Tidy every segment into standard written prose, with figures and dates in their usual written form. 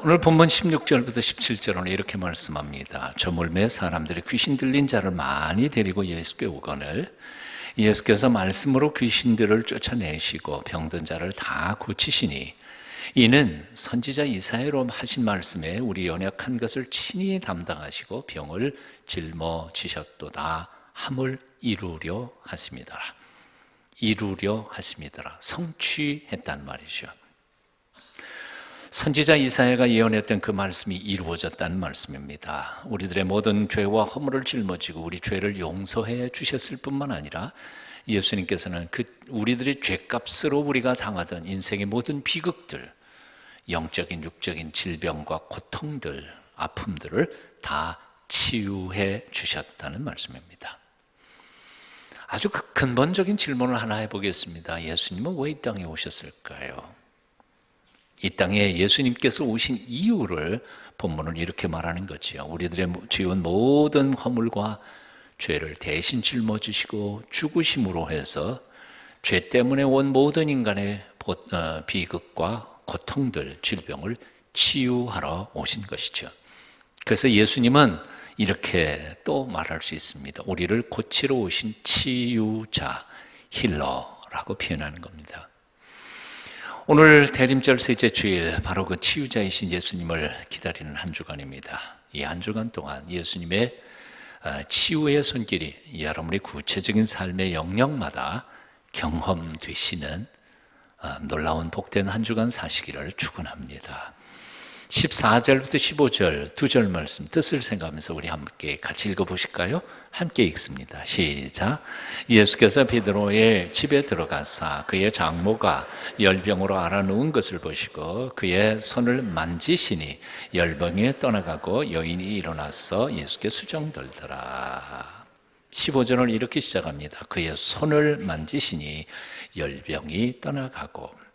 오늘 본문 16절부터 17절은 이렇게 말씀합니다. 저물매 사람들이 귀신 들린 자를 많이 데리고 예수께 오거늘 예수께서 말씀으로 귀신들을 쫓아내시고 병든 자를 다 고치시니 이는 선지자 이사야로 하신 말씀에 우리 연약한 것을 친히 담당하시고 병을 짊어지셨도다 함을 이루려 하심이더라. 이루려 하심이더라. 성취했단 말이죠. 선지자 이사야가 예언했던 그 말씀이 이루어졌다는 말씀입니다. 우리들의 모든 죄와 허물을 짊어지고 우리 죄를 용서해 주셨을 뿐만 아니라 예수님께서는 우리들의 죄값으로 우리가 당하던 인생의 모든 비극들, 영적인 육적인 질병과 고통들, 아픔들을 다 치유해 주셨다는 말씀입니다. 아주 근본적인 질문을 하나 해보겠습니다. 예수님은 왜 이 땅에 오셨을까요? 이 땅에 예수님께서 오신 이유를 본문은 이렇게 말하는 거지요. 우리들의 지은 모든 허물과 죄를 대신 짊어지시고 죽으심으로 해서 죄 때문에 온 모든 인간의 비극과 고통들, 질병을 치유하러 오신 것이죠. 그래서 예수님은 이렇게 또 말할 수 있습니다. 우리를 고치러 오신 치유자, 힐러라고 표현하는 겁니다. 오늘 대림절 셋째 주일 바로 그 치유자이신 예수님을 기다리는 한 주간입니다. 이 한 주간 동안 예수님의 치유의 손길이 여러분의 구체적인 삶의 영역마다 경험되시는 놀라운 복된 한 주간 사시기를 축원합니다. 14절부터 15절 두 절 말씀 뜻을 생각하면서 우리 함께 같이 읽어보실까요? 함께 읽습니다. 시작. 예수께서 베드로의 집에 들어가사 그의 장모가 열병으로 앓아 누운 것을 보시고 그의 손을 만지시니 열병이 떠나가고 여인이 일어나서 예수께 수정들더라. 15절은 이렇게 시작합니다. 그의 손을 만지시니 열병이 떠나가고.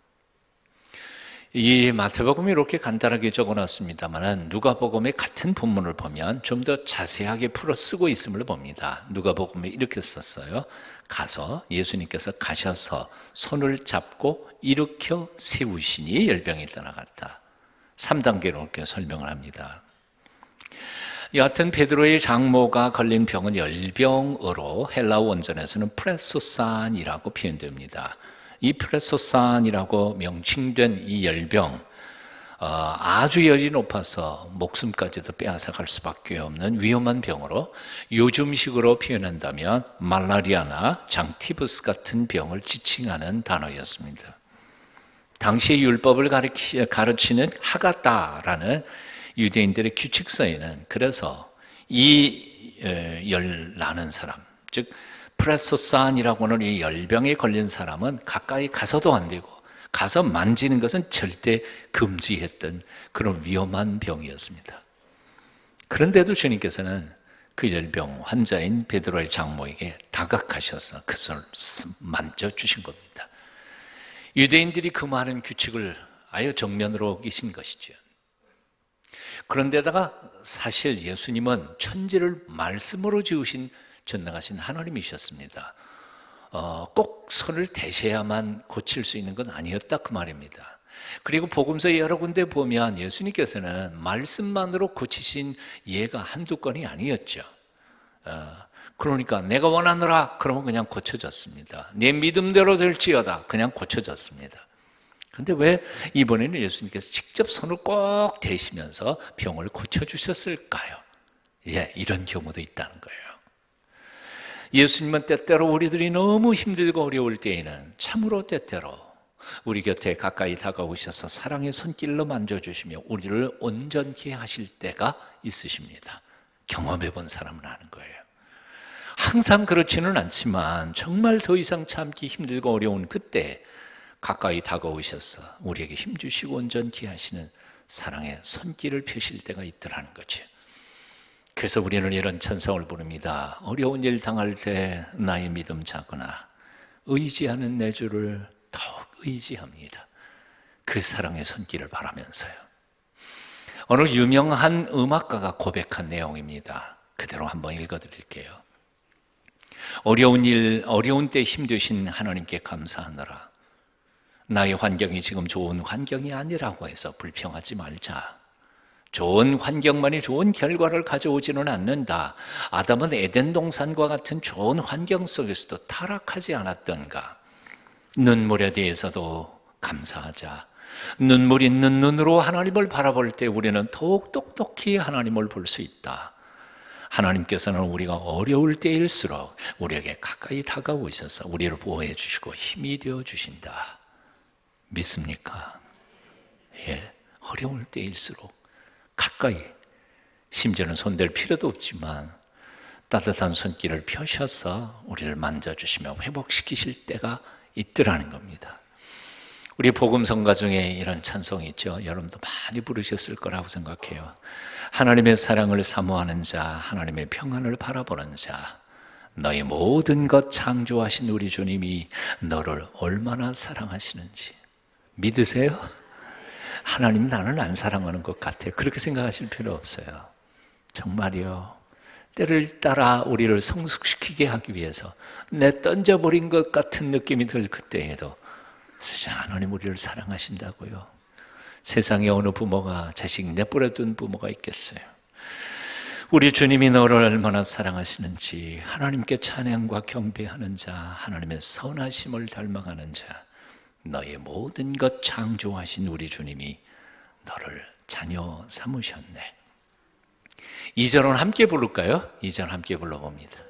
이 마태복음이 이렇게 간단하게 적어놨습니다만 누가복음의 같은 본문을 보면 좀 더 자세하게 풀어 쓰고 있음을 봅니다. 누가복음에 이렇게 썼어요. 가서 예수님께서 가셔서 손을 잡고 일으켜 세우시니 열병이 떠나갔다. 3단계로 이렇게 설명을 합니다. 여하튼 베드로의 장모가 걸린 병은 열병으로 헬라어 원전에서는 프레소산이라고 표현됩니다. 이 프레소산이라고 명칭된 이 열병, 아주 열이 높아서 목숨까지도 빼앗아갈 수밖에 없는 위험한 병으로 요즘식으로 표현한다면 말라리아나 장티푸스 같은 병을 지칭하는 단어였습니다. 당시의 율법을 가르치는 하가다라는 유대인들의 규칙서에는 그래서 이 열 나는 사람, 즉 프레소산이라고 하는 이 열병에 걸린 사람은 가까이 가서도 안 되고 가서 만지는 것은 절대 금지했던 그런 위험한 병이었습니다. 그런데도 주님께서는 그 열병 환자인 베드로의 장모에게 다가가셔서 그 손을 만져주신 겁니다. 유대인들이 그 많은 규칙을 아예 정면으로 어기신 것이죠. 그런데다가 사실 예수님은 천지를 말씀으로 지으신 전능하신 하나님이셨습니다. 꼭 손을 대셔야만 고칠 수 있는 건 아니었다 그 말입니다. 그리고 복음서 여러 군데 보면 예수님께서는 말씀만으로 고치신 예가 한두 건이 아니었죠. 그러니까 내가 원하노라 그러면 그냥 고쳐졌습니다. 내 믿음대로 될지어다 그냥 고쳐졌습니다. 그런데 왜 이번에는 예수님께서 직접 손을 꼭 대시면서 병을 고쳐주셨을까요? 이런 경우도 있다는 거예요. 예수님은 때때로 우리들이 너무 힘들고 어려울 때에는 참으로 때때로 우리 곁에 가까이 다가오셔서 사랑의 손길로 만져주시며 우리를 온전케 하실 때가 있으십니다. 경험해 본 사람은 아는 거예요. 항상 그렇지는 않지만 정말 더 이상 참기 힘들고 어려운 그때 가까이 다가오셔서 우리에게 힘주시고 온전케 하시는 사랑의 손길을 펴실 때가 있더라는 거죠. 그래서 우리는 이런 찬송을 부릅니다. 어려운 일 당할 때 나의 믿음 작으나 의지하는 내 주를 더욱 의지합니다. 그 사랑의 손길을 바라면서요. 어느 유명한 음악가가 고백한 내용입니다. 그대로 한번 읽어드릴게요. 어려운 때 힘주신 하나님께 감사하노라. 나의 환경이 지금 좋은 환경이 아니라고 해서 불평하지 말자. 좋은 환경만이 좋은 결과를 가져오지는 않는다. 아담은 에덴 동산과 같은 좋은 환경 속에서도 타락하지 않았던가. 눈물에 대해서도 감사하자. 눈물 있는 눈으로 하나님을 바라볼 때 우리는 더욱 똑똑히 하나님을 볼 수 있다. 하나님께서는 우리가 어려울 때일수록 우리에게 가까이 다가오셔서 우리를 보호해 주시고 힘이 되어 주신다. 믿습니까? 예, 어려울 때일수록 가까이, 심지어는 손댈 필요도 없지만 따뜻한 손길을 펴셔서 우리를 만져주시며 회복시키실 때가 있더라는 겁니다. 우리 복음성가 중에 이런 찬송이 있죠. 여러분도 많이 부르셨을 거라고 생각해요. 하나님의 사랑을 사모하는 자, 하나님의 평안을 바라보는 자, 너의 모든 것 창조하신 우리 주님이 너를 얼마나 사랑하시는지 믿으세요? 하나님 나는 안 사랑하는 것 같아요. 그렇게 생각하실 필요 없어요. 정말이요. 때를 따라 우리를 성숙시키게 하기 위해서 내 던져버린 것 같은 느낌이 들 그때에도 하나님 우리를 사랑하신다고요. 세상에 어느 부모가 자식 내버려둔 부모가 있겠어요. 우리 주님이 너를 얼마나 사랑하시는지 하나님께 찬양과 경배하는 자, 하나님의 선하심을 닮아가는 자, 너의 모든 것 창조하신 우리 주님이 너를 자녀 삼으셨네. 2절은 함께 부를까요? 2절 함께 불러봅니다.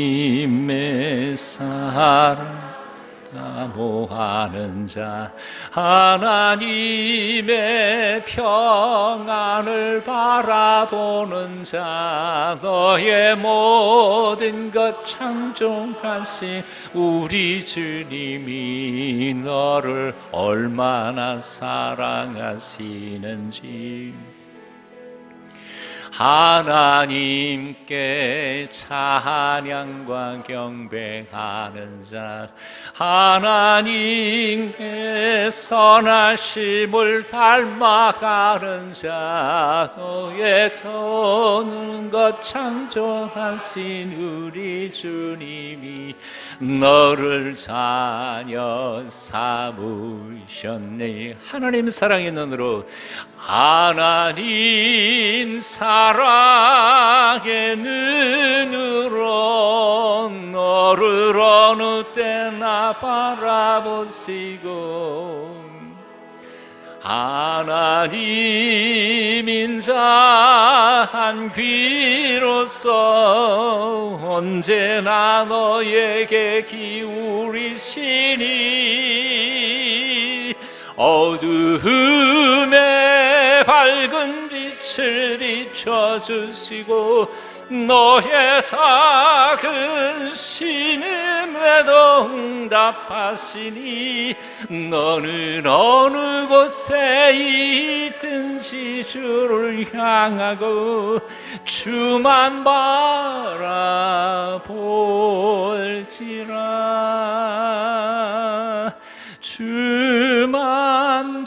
하나님의 사랑 사모하는 자, 하나님의 평안을 바라보는 자, 너의 모든 것 창조하신 우리 주님이 너를 얼마나 사랑하시는지. 하나님께 찬양과 경배하는 자, 하나님께 선하심을 닮아가는 자, 너의 도는 것 창조하신 우리 주님이 너를 자녀 삼으셨네. 하나님 사랑의 눈으로, 하나님 사랑의 눈으로 너를 어느 때나 바라보시고, 하나님 인자한 귀로서 언제나 너에게 기울이시니, 어두움에 밝은 빛을 비춰주시고 너의 작은 신음에도 응답하시니, 너는 어느 곳에 있든지 주를 향하고 주만 바라볼지라. 주만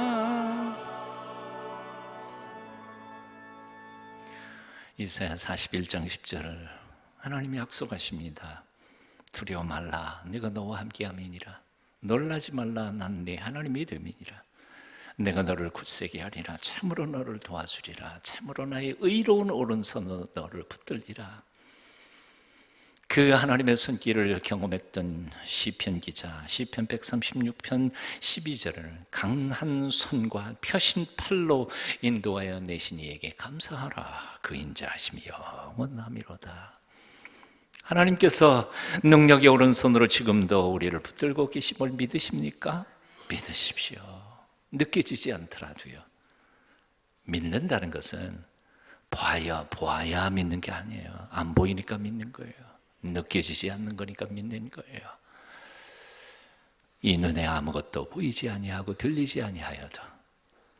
바라볼지라. 이사야 41장 10절을 하나님이 약속하십니다. 두려워 말라, 내가 너와 함께함이니라. 놀라지 말라, 난 네 하나님이 됨이니라. 내가 너를 굳세게 하리라. 참으로 너를 도와주리라. 참으로 나의 의로운 오른손으로 너를 붙들리라. 그 하나님의 손길을 경험했던 시편 기자, 시편 136편 12절을 강한 손과 펴신 팔로 인도하여 내신 이에게 감사하라. 그 인자하심이 영원하미로다. 하나님께서 능력의 오른손으로 지금도 우리를 붙들고 계심을 믿으십니까? 믿으십시오. 느껴지지 않더라도요. 믿는다는 것은 보아야 믿는 게 아니에요. 안 보이니까 믿는 거예요. 느껴지지 않는 거니까 믿는 거예요. 이 눈에 아무것도 보이지 아니하고 들리지 아니하여도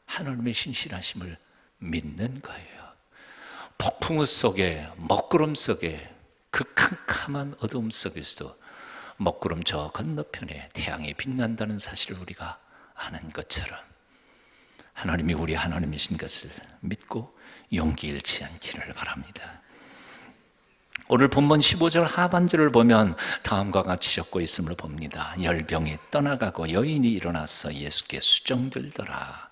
하나님의 신실하심을 믿는 거예요. 폭풍우 속에, 먹구름 속에, 그 캄캄한 어둠 속에서도 먹구름 저 건너편에 태양이 빛난다는 사실을 우리가 아는 것처럼 하나님이 우리 하나님이신 것을 믿고 용기 잃지 않기를 바랍니다. 오늘 본문 15절 하반절을 보면 다음과 같이 적고 있음을 봅니다. 열병이 떠나가고 여인이 일어나서 예수께 수정들더라.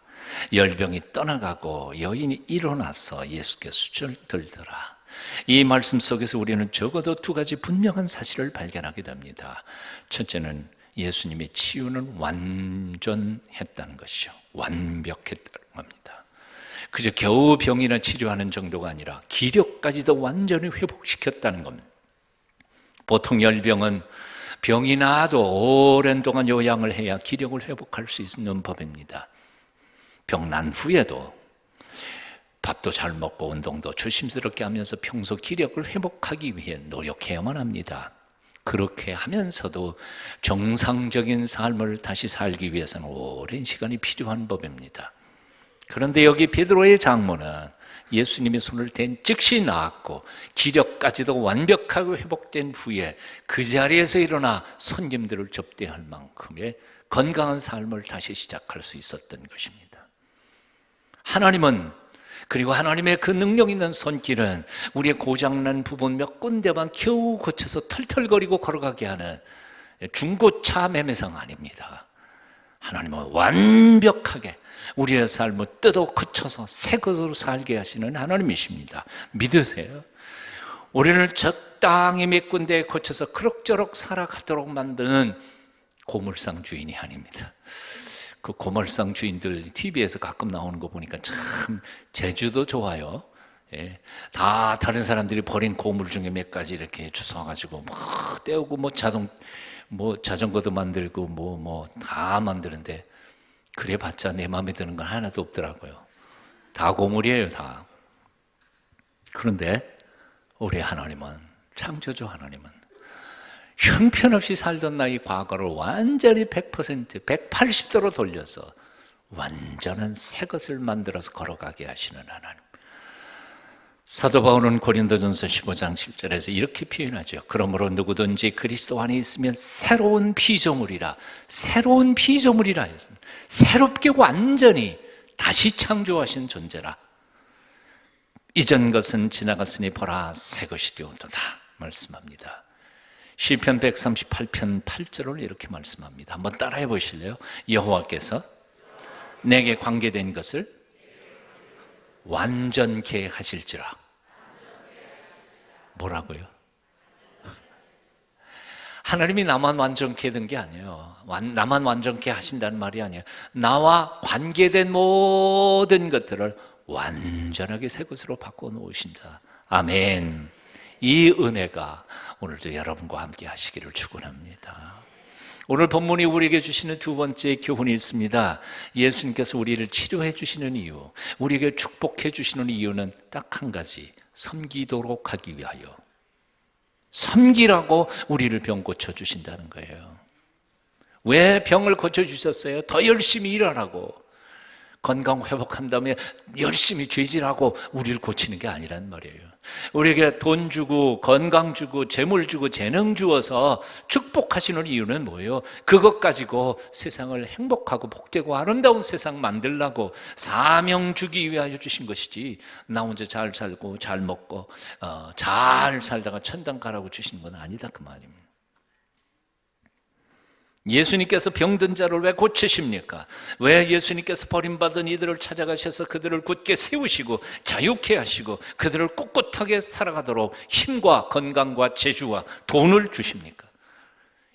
열병이 떠나가고 여인이 일어나서 예수께 수정들더라. 이 말씀 속에서 우리는 적어도 두 가지 분명한 사실을 발견하게 됩니다. 첫째는 예수님의 치유는 완전했다는 것이죠. 완벽했다는 겁니다. 그저 겨우 병이나 치료하는 정도가 아니라 기력까지도 완전히 회복시켰다는 겁니다. 보통 열병은 병이 나도 오랜 동안 요양을 해야 기력을 회복할 수 있는 법입니다. 병 난 후에도 밥도 잘 먹고 운동도 조심스럽게 하면서 평소 기력을 회복하기 위해 노력해야만 합니다. 그렇게 하면서도 정상적인 삶을 다시 살기 위해서는 오랜 시간이 필요한 법입니다. 그런데 여기 베드로의 장모는 예수님의 손을 댄 즉시 나았고 기력까지도 완벽하게 회복된 후에 그 자리에서 일어나 손님들을 접대할 만큼의 건강한 삶을 다시 시작할 수 있었던 것입니다. 하나님은, 그리고 하나님의 그 능력 있는 손길은 우리의 고장난 부분 몇 군데만 겨우 고쳐서 털털거리고 걸어가게 하는 중고차 매매상 아닙니다. 하나님은 완벽하게 우리의 삶을 뜯어 고쳐서 새 것으로 살게 하시는 하나님이십니다. 믿으세요? 우리를 적당히 몇 군데에 고쳐서 그럭저럭 살아가도록 만드는 고물상 주인이 아닙니다. 그 고물상 주인들 TV에서 가끔 나오는 거 보니까 참 재주도 좋아요. 예. 다 다른 사람들이 버린 고물 중에 몇 가지 이렇게 주워가지고 막 떼우고 자전거도 만들고 다 만드는데 그래봤자 내 마음에 드는 건 하나도 없더라고요. 다 고물이에요, 다. 그런데 우리 하나님은, 창조주 하나님은 형편없이 살던 나의 과거를 완전히 100%, 180도로 돌려서 완전한 새 것을 만들어서 걸어가게 하시는 하나님. 사도 바울은 고린도전서 15장 10절에서 이렇게 표현하죠. 그러므로 누구든지 그리스도 안에 있으면 새로운 피조물이라 했습니다. 새롭게 완전히 다시 창조하신 존재라. 이전 것은 지나갔으니 보라 새 것이 되었도다 말씀합니다. 시편 138편 8절을 이렇게 말씀합니다. 한번 따라해 보실래요? 여호와께서 내게 관계된 것을 완전케 하실지라. 뭐라고요? 하나님이 나만 완전케 된 게 아니에요. 나만 완전케 하신다는 말이 아니에요. 나와 관계된 모든 것들을 완전하게 새 것으로 바꿔놓으신다. 아멘. 이 은혜가 오늘도 여러분과 함께 하시기를 축원합니다. 오늘 본문이 우리에게 주시는 두 번째 교훈이 있습니다. 예수님께서 우리를 치료해 주시는 이유, 우리에게 축복해 주시는 이유는 딱 한 가지, 섬기도록 하기 위하여. 섬기라고 우리를 병 고쳐주신다는 거예요. 왜 병을 고쳐주셨어요? 더 열심히 일하라고. 건강 회복한 다음에 열심히 죄질하고 우리를 고치는 게 아니란 말이에요. 우리에게 돈 주고 건강 주고 재물 주고 재능 주어서 축복하시는 이유는 뭐예요? 그것 가지고 세상을 행복하고 복되고 아름다운 세상 만들라고 사명 주기 위하여 주신 것이지, 나 혼자 잘 살고 잘 먹고 잘 살다가 천당 가라고 주신 건 아니다 그 말입니다. 예수님께서 병든 자를 왜 고치십니까? 왜 예수님께서 버림받은 이들을 찾아가셔서 그들을 굳게 세우시고 자유케 하시고 그들을 꿋꿋하게 살아가도록 힘과 건강과 재주와 돈을 주십니까?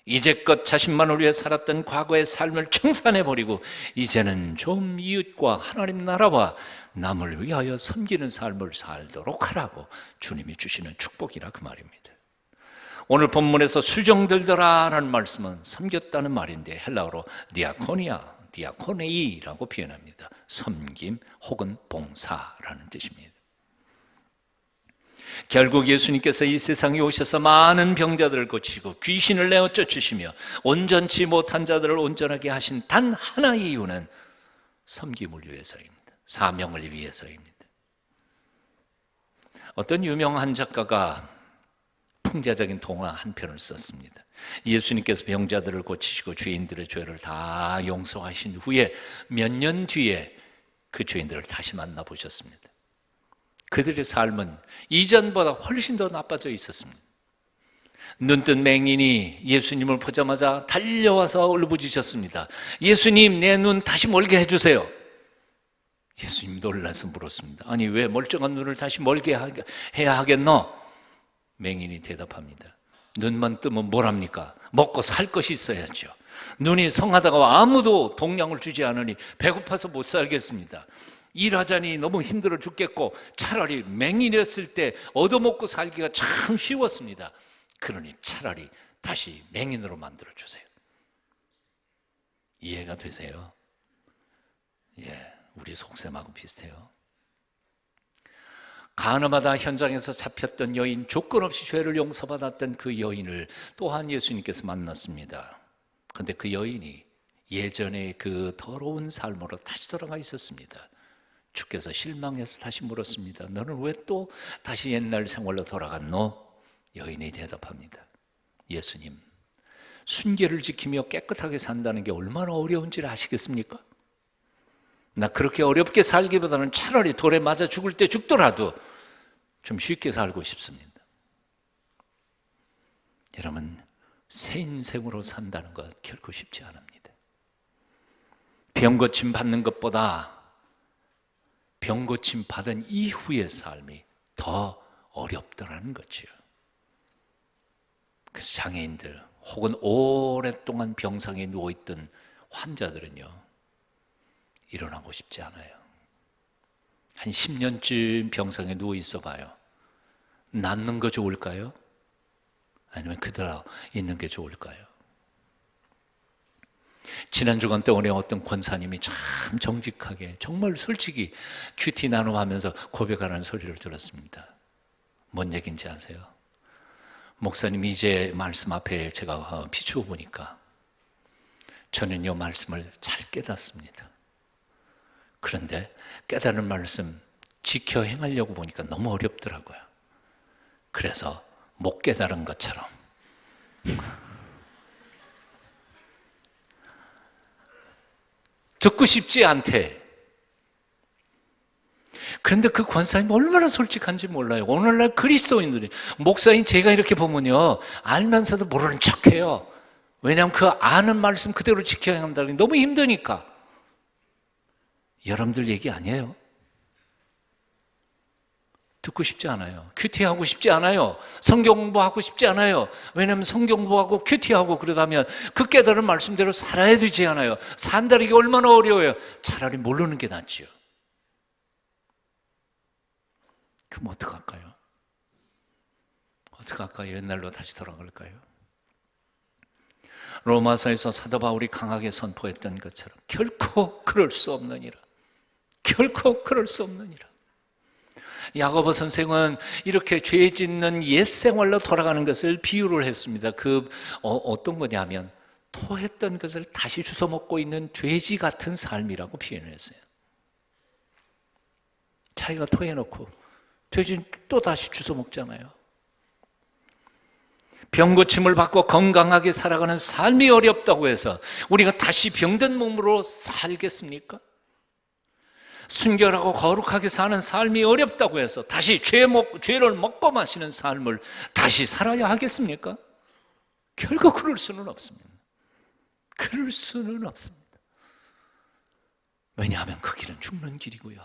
이제껏 자신만을 위해 살았던 과거의 삶을 청산해버리고 이제는 좀 이웃과 하나님 나라와 남을 위하여 섬기는 삶을 살도록 하라고 주님이 주시는 축복이라 그 말입니다. 오늘 본문에서 수정들더라라는 말씀은 섬겼다는 말인데 헬라어로 디아코네이라고 표현합니다. 섬김 혹은 봉사라는 뜻입니다. 결국 예수님께서 이 세상에 오셔서 많은 병자들을 고치고 귀신을 내어 쫓으시며 온전치 못한 자들을 온전하게 하신 단 하나의 이유는 섬김을 위해서입니다. 사명을 위해서입니다. 어떤 유명한 작가가 풍자적인 동화 한 편을 썼습니다. 예수님께서 병자들을 고치시고 죄인들의 죄를 다 용서하신 후에 몇 년 뒤에 그 죄인들을 다시 만나보셨습니다. 그들의 삶은 이전보다 훨씬 더 나빠져 있었습니다. 눈뜬 맹인이 예수님을 보자마자 달려와서 울부짖었습니다. 예수님, 내 눈 다시 멀게 해주세요. 예수님 놀라서 물었습니다. 아니, 왜 멀쩡한 눈을 다시 멀게 해야 하겠노? 맹인이 대답합니다. 눈만 뜨면 뭘 합니까? 먹고 살 것이 있어야죠. 눈이 성하다가 아무도 동량을 주지 않으니 배고파서 못 살겠습니다. 일하자니 너무 힘들어 죽겠고 차라리 맹인이었을 때 얻어먹고 살기가 참 쉬웠습니다. 그러니 차라리 다시 맹인으로 만들어주세요. 이해가 되세요? 예, 우리 속셈하고 비슷해요. 가늠하다 현장에서 잡혔던 여인, 조건 없이 죄를 용서받았던 그 여인을 또한 예수님께서 만났습니다. 그런데 그 여인이 예전의 그 더러운 삶으로 다시 돌아가 있었습니다. 주께서 실망해서 다시 물었습니다. 너는 왜 또 다시 옛날 생활로 돌아갔노? 여인이 대답합니다. 예수님, 순결을 지키며 깨끗하게 산다는 게 얼마나 어려운지를 아시겠습니까? 나 그렇게 어렵게 살기보다는 차라리 돌에 맞아 죽을 때 죽더라도 좀 쉽게 살고 싶습니다. 여러분, 새 인생으로 산다는 것 결코 쉽지 않습니다. 병고침 받는 것보다 병고침 받은 이후의 삶이 더 어렵더라는 거죠. 그래서 장애인들 혹은 오랫동안 병상에 누워있던 환자들은요, 일어나고 싶지 않아요. 한 10년쯤 병상에 누워 있어 봐요. 낫는 거 좋을까요? 아니면 그대로 있는 게 좋을까요? 지난 주간 동안에 어떤 권사님이 참 정직하게 정말 솔직히 큐티 나눔하면서 고백하는 소리를 들었습니다. 뭔 얘기인지 아세요? 목사님이 이제 말씀 앞에 제가 비추어 보니까 저는 이 말씀을 잘 깨닫습니다. 그런데 깨달은 말씀 지켜 행하려고 보니까 너무 어렵더라고요. 그래서 못 깨달은 것처럼 듣고 싶지 않대. 그런데 그 권사님이 얼마나 솔직한지 몰라요. 오늘날 그리스도인들이, 목사인 제가 이렇게 보면요, 알면서도 모르는 척해요. 왜냐하면 그 아는 말씀 그대로 지켜야 한다는 게 너무 힘드니까. 여러분들 얘기 아니에요. 듣고 싶지 않아요. 큐티하고 싶지 않아요. 성경 공부하고 싶지 않아요. 왜냐하면 성경 공부하고 큐티하고 그러다면 그 깨달은 말씀대로 살아야 되지 않아요. 산다는 게 얼마나 어려워요. 차라리 모르는 게 낫지요. 그럼 어떡할까요? 어떡할까요? 옛날로 다시 돌아갈까요? 로마서에서 사도 바울이 강하게 선포했던 것처럼 결코 그럴 수 없느니라. 결코 그럴 수 없느니라. 야고보 선생은 이렇게 죄 짓는 옛 생활로 돌아가는 것을 비유를 했습니다. 어떤 거냐면 토했던 것을 다시 주워 먹고 있는 돼지 같은 삶이라고 표현했어요. 자기가 토해놓고 돼지는 또 다시 주워 먹잖아요. 병고침을 받고 건강하게 살아가는 삶이 어렵다고 해서 우리가 다시 병든 몸으로 살겠습니까? 순결하고 거룩하게 사는 삶이 어렵다고 해서 다시 죄를 먹고 마시는 삶을 다시 살아야 하겠습니까? 결코 그럴 수는 없습니다. 그럴 수는 없습니다. 왜냐하면 그 길은 죽는 길이고요.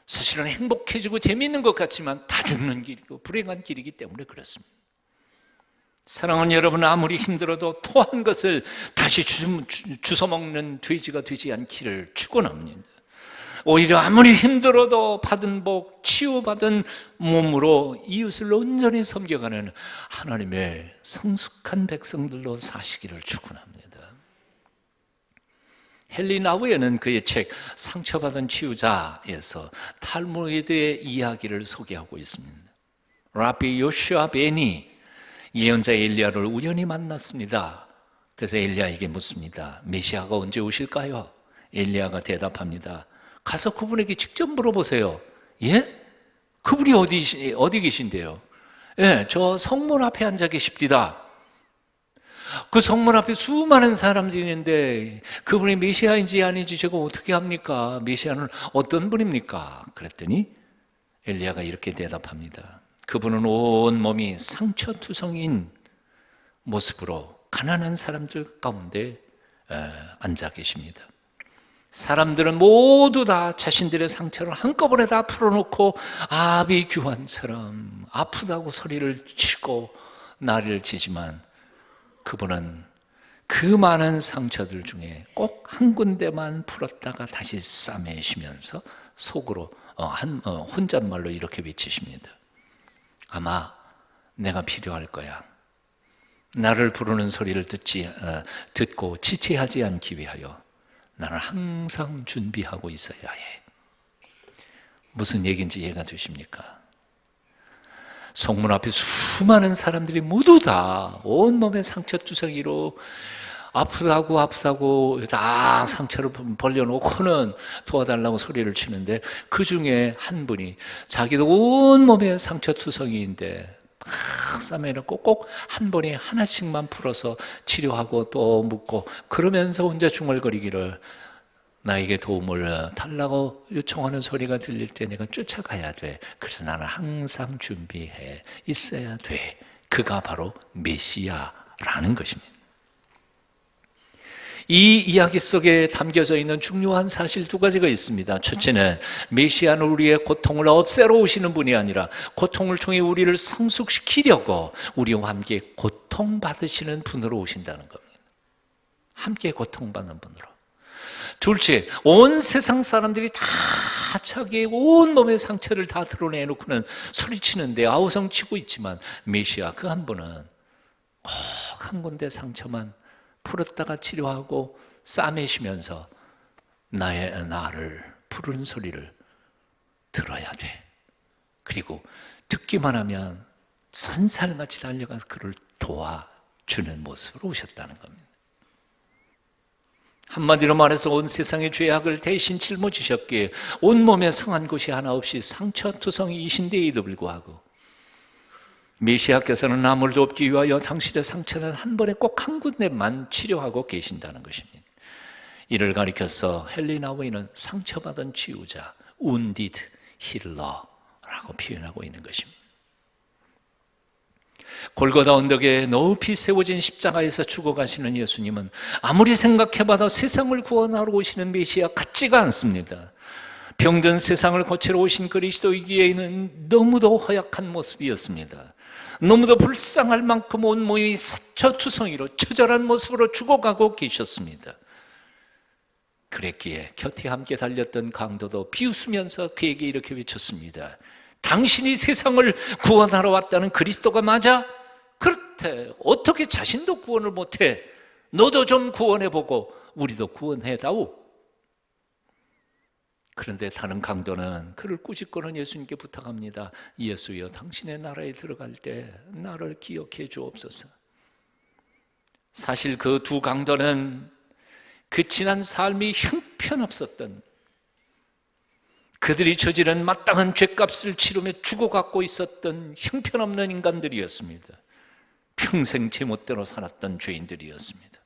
사실은 행복해지고 재미있는 것 같지만 다 죽는 길이고 불행한 길이기 때문에 그렇습니다. 사랑하는 여러분, 아무리 힘들어도 토한 것을 다시 주워 먹는 돼지가 되지 않기를 축원합니다. 오히려 아무리 힘들어도 받은 복, 치유받은 몸으로 이웃을 온전히 섬겨가는 하나님의 성숙한 백성들로 사시기를 축원합니다. 헨리 나우에는 그의 책 상처받은 치유자에서 탈무드의 이야기를 소개하고 있습니다. 라비 요슈아 벤이 예언자 엘리야를 우연히 만났습니다. 그래서 엘리야에게 묻습니다. 메시아가 언제 오실까요? 엘리야가 대답합니다. 가서 그분에게 직접 물어보세요. 예? 그분이 어디 계신데요? 예, 저 성문 앞에 앉아 계십니다. 그 성문 앞에 수많은 사람들이 있는데 그분이 메시아인지 아닌지 제가 어떻게 합니까? 메시아는 어떤 분입니까? 그랬더니 엘리야가 이렇게 대답합니다. 그분은 온 몸이 상처투성인 모습으로 가난한 사람들 가운데 앉아 계십니다. 사람들은 모두 다 자신들의 상처를 한꺼번에 다 풀어놓고 아비규환처럼 아프다고 소리를 치고 난리를 치지만 그분은 그 많은 상처들 중에 꼭 한 군데만 풀었다가 다시 싸매시면서 속으로 혼잣말로 이렇게 외치십니다. 아마 내가 필요할 거야. 나를 부르는 소리를 듣고 지체하지 않기 위하여 나는 항상 준비하고 있어야 해. 무슨 얘기인지 이해가 되십니까? 성문 앞에 수많은 사람들이 모두 다 온몸에 상처투성이로 아프다고 다 상처를 벌려놓고는 도와달라고 소리를 치는데 그 중에 한 분이 자기도 온몸에 상처투성이인데 딱 싸매놓고 꼭 한 번에 하나씩만 풀어서 치료하고 또 묻고 그러면서 혼자 중얼거리기를 나에게 도움을 달라고 요청하는 소리가 들릴 때 내가 쫓아가야 돼. 그래서 나는 항상 준비해 있어야 돼. 그가 바로 메시아라는 것입니다. 이 이야기 속에 담겨져 있는 중요한 사실 두 가지가 있습니다. 첫째는 메시아는 우리의 고통을 없애러 오시는 분이 아니라 고통을 통해 우리를 성숙시키려고 우리와 함께 고통받으시는 분으로 오신다는 겁니다. 함께 고통받는 분으로. 둘째, 온 세상 사람들이 다 자기의 온몸의 상처를 다 드러내놓고는 소리치는데 아우성치고 있지만 메시아 그 한 분은 꼭 한 군데 상처만 풀었다가 치료하고 싸매시면서 나를 부르는 소리를 들어야 돼. 그리고 듣기만 하면 선살같이 달려가서 그를 도와주는 모습으로 오셨다는 겁니다. 한마디로 말해서 온 세상의 죄악을 대신 짊어지셨기에 온몸에 상한 곳이 하나 없이 상처투성이이신데에도 불구하고 메시아께서는 아무도 없기 위하여 당신의 상처는 한 번에 꼭 한 군데만 치료하고 계신다는 것입니다. 이를 가리켜서 헬리나 웨이는 상처받은 치유자, wounded healer라고 표현하고 있는 것입니다. 골고다 언덕에 높이 세워진 십자가에서 죽어가시는 예수님은 아무리 생각해봐도 세상을 구원하러 오시는 메시아 같지가 않습니다. 병든 세상을 고치러 오신 그리스도이기에는 너무도 허약한 모습이었습니다. 너무도 불쌍할 만큼 온몸이 사처투성이로 처절한 모습으로 죽어가고 계셨습니다. 그랬기에 곁에 함께 달렸던 강도도 비웃으면서 그에게 이렇게 외쳤습니다. 당신이 세상을 구원하러 왔다는 그리스도가 맞아? 그렇대. 어떻게 자신도 구원을 못해? 너도 좀 구원해보고 우리도 구원해다오. 그런데 다른 강도는 그를 꾸짖고는 예수님께 부탁합니다. 예수여, 당신의 나라에 들어갈 때 나를 기억해 주옵소서. 사실 그 두 강도는 그 지난 삶이 형편없었던, 그들이 저지른 마땅한 죗값을 치르며 죽어가고 있었던 형편없는 인간들이었습니다. 평생 제멋대로 살았던 죄인들이었습니다.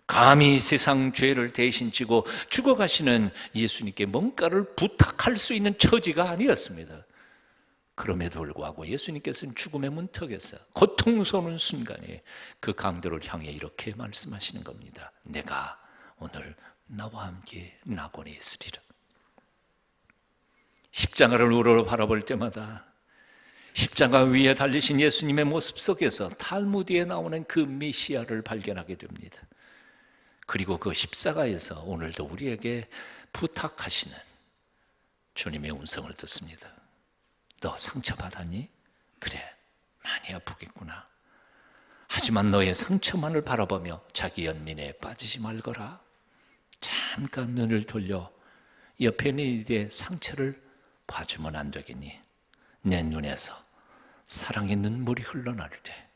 감히 세상 죄를 대신 지고 죽어가시는 예수님께 뭔가를 부탁할 수 있는 처지가 아니었습니다. 그럼에도 불구하고 예수님께서는 죽음의 문턱에서 고통스러운 순간에 그 강도를 향해 이렇게 말씀하시는 겁니다. 내가 오늘 나와 함께 낙원에 있으리라. 십자가를 우러러 바라볼 때마다 십자가 위에 달리신 예수님의 모습 속에서 탈무드에 나오는 그 메시아를 발견하게 됩니다. 그리고 그 십자가에서 오늘도 우리에게 부탁하시는 주님의 음성을 듣습니다. 너 상처받았니? 그래, 많이 아프겠구나. 하지만 너의 상처만을 바라보며 자기 연민에 빠지지 말거라. 잠깐 눈을 돌려 옆에 있는 이의 상처를 봐주면 안 되겠니? 내 눈에서 사랑의 눈물이 흘러나를 때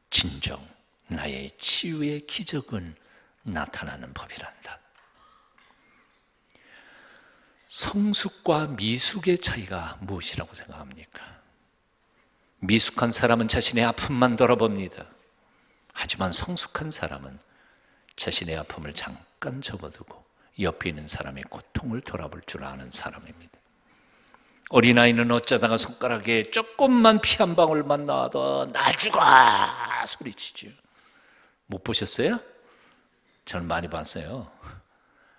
진정 나의 치유의 기적은 나타나는 법이란다. 성숙과 미숙의 차이가 무엇이라고 생각합니까? 미숙한 사람은 자신의 아픔만 돌아봅니다. 하지만 성숙한 사람은 자신의 아픔을 잠깐 접어두고 옆에 있는 사람의 고통을 돌아볼 줄 아는 사람입니다. 어린아이는 어쩌다가 손가락에 조금만 피 한 방울만 나와도 나 죽어 소리치죠. 못 보셨어요? 저는 많이 봤어요.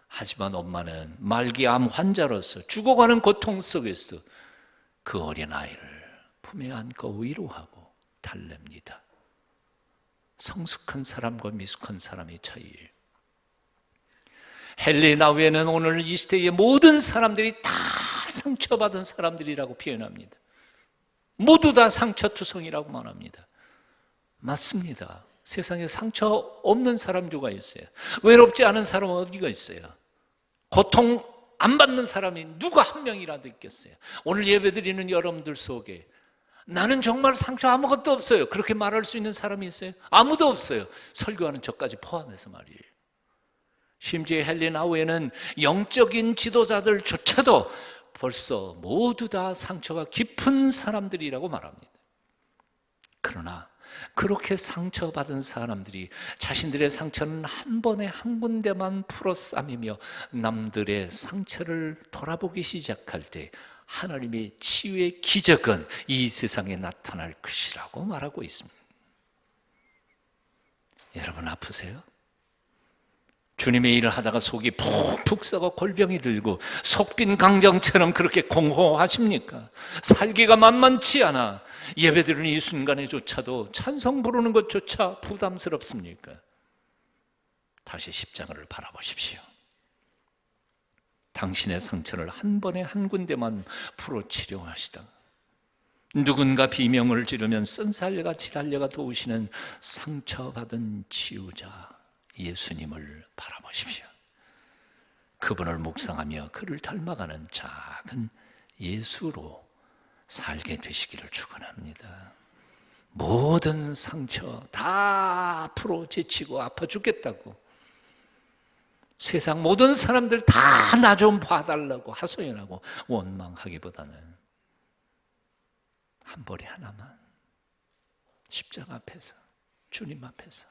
하지만 엄마는 말기암 환자로서 죽어가는 고통 속에서 그 어린아이를 품에 안고 위로하고 달랩니다. 성숙한 사람과 미숙한 사람의 차이예요. 헨리 나우에는 오늘 이 시대의 모든 사람들이 다 상처받은 사람들이라고 표현합니다. 모두 다 상처투성이라고 말합니다. 맞습니다. 세상에 상처 없는 사람 누가 있어요? 외롭지 않은 사람은 어디가 있어요? 고통 안 받는 사람이 누가 한 명이라도 있겠어요? 오늘 예배드리는 여러분들 속에 나는 정말 상처 아무것도 없어요, 그렇게 말할 수 있는 사람이 있어요? 아무도 없어요. 설교하는 저까지 포함해서 말이에요. 심지어 헨리 나우에는 영적인 지도자들조차도 벌써 모두 다 상처가 깊은 사람들이라고 말합니다. 그러나 그렇게 상처받은 사람들이 자신들의 상처는 한 번에 한 군데만 풀어 싸매며 남들의 상처를 돌아보기 시작할 때 하나님의 치유의 기적은 이 세상에 나타날 것이라고 말하고 있습니다. 여러분 아프세요? 주님의 일을 하다가 속이 푹푹 썩어 골병이 들고 속빈 강정처럼 그렇게 공허하십니까? 살기가 만만치 않아 예배드리는 이 순간에조차도 찬송 부르는 것조차 부담스럽습니까? 다시 십자가를 바라보십시오. 당신의 상처를 한 번에 한 군데만 풀어 치료하시다가 누군가 비명을 지르면 쓴살려가 달려가 도우시는 상처받은 치유자 예수님을 바라보십시오. 그분을 묵상하며 그를 닮아가는 작은 예수로 살게 되시기를 축원합니다. 모든 상처 다 풀어 제치고 아파 죽겠다고 세상 모든 사람들 다 나 좀 봐달라고 하소연하고 원망하기보다는 한 벌에 하나만 십자가 앞에서 주님 앞에서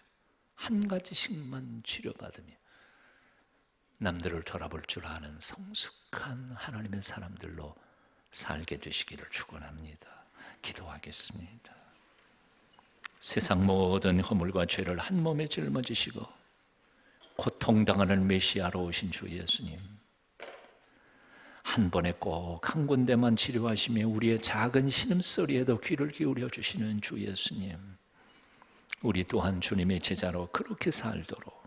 한 가지씩만 치료받으며 남들을 돌아볼 줄 아는 성숙한 하나님의 사람들로 살게 되시기를 축원합니다. 기도하겠습니다. 세상 모든 허물과 죄를 한 몸에 짊어지시고 고통당하는 메시아로 오신 주 예수님, 한 번에 꼭 한 군데만 치료하시며 우리의 작은 신음소리에도 귀를 기울여 주시는 주 예수님, 우리 또한 주님의 제자로 그렇게 살도록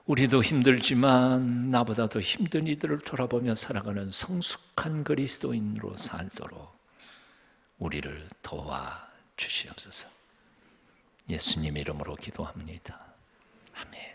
우리도 힘들지만 나보다 더 힘든 이들을 돌아보며 살아가는 성숙한 그리스도인으로 살도록 우리를 도와 주시옵소서. 예수님 이름으로 기도합니다. 아멘.